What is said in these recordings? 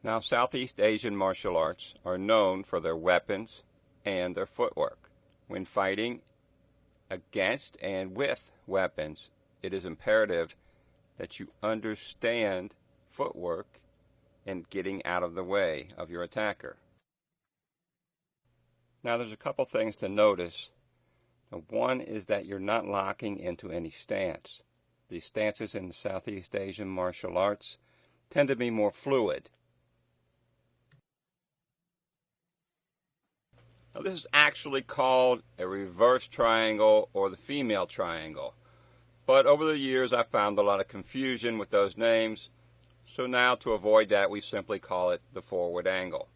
Now, Southeast Asian martial arts are known for their weapons and their footwork. When fighting against and with weapons, it is imperative that you understand footwork and getting out of the way of your attacker. Now, there's a couple things to notice. One is that you're not locking into any stance. The stances in the Southeast Asian martial arts tend to be more fluid. Now, this is actually called a reverse triangle or the female triangle. But over the years, I found a lot of confusion with those names. So now, to avoid that, we simply call it the forward angle.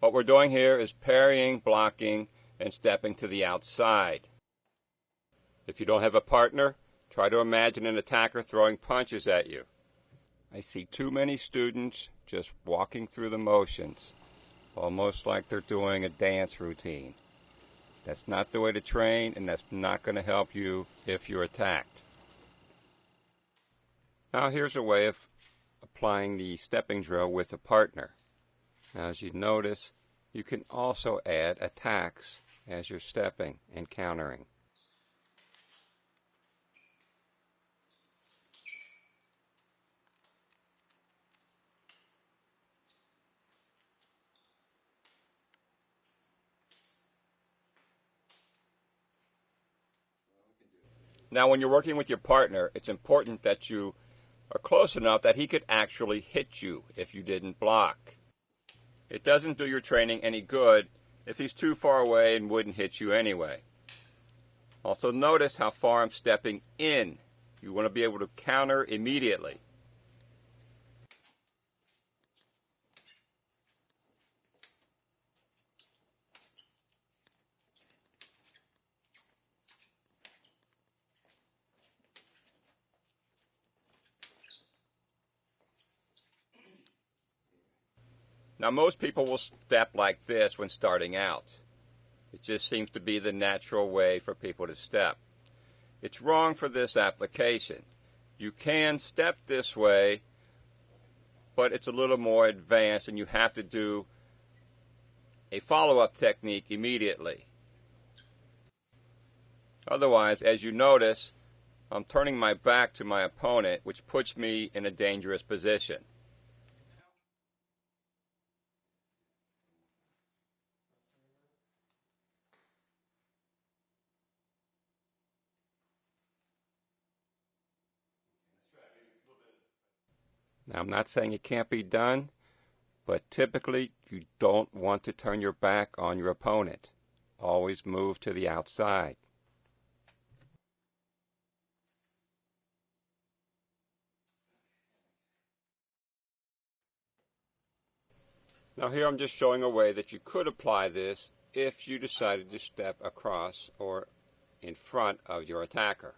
What we're doing here is parrying, blocking, and stepping to the outside. If you don't have a partner, try to imagine an attacker throwing punches at you. I see too many students just walking through the motions, almost like they're doing a dance routine. That's not the way to train, and that's not going to help you if you're attacked. Now here's a way of applying the stepping drill with a partner. Now, as you notice, you can also add attacks as you're stepping and countering. Now, when you're working with your partner, it's important that you are close enough that he could actually hit you if you didn't block. It doesn't do your training any good if he's too far away and wouldn't hit you anyway. Also, notice how far I'm stepping in. You want to be able to counter immediately. Now, most people will step like this when starting out. It just seems to be the natural way for people to step. It's wrong for this application. You can step this way, but it's a little more advanced, and you have to do a follow-up technique immediately. Otherwise, as you notice, I'm turning my back to my opponent, which puts me in a dangerous position. Now, I'm not saying it can't be done, but typically you don't want to turn your back on your opponent. Always move to the outside. Now here I'm just showing a way that you could apply this if you decided to step across or in front of your attacker.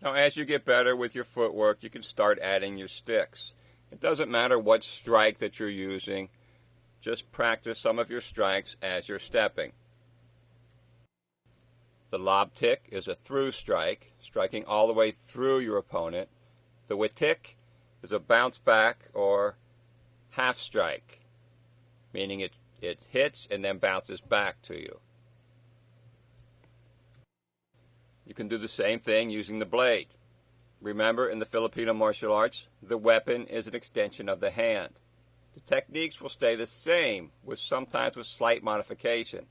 Now, as you get better with your footwork, you can start adding your sticks. It doesn't matter what strike that you're using. Just practice some of your strikes as you're stepping. The Witik is a through strike, striking all the way through your opponent. The Witik is a bounce back or half strike, meaning it hits and then bounces back to you. You can do the same thing using the blade. Remember, in the Filipino martial arts, the weapon is an extension of the hand. The techniques will stay the same, sometimes with slight modification.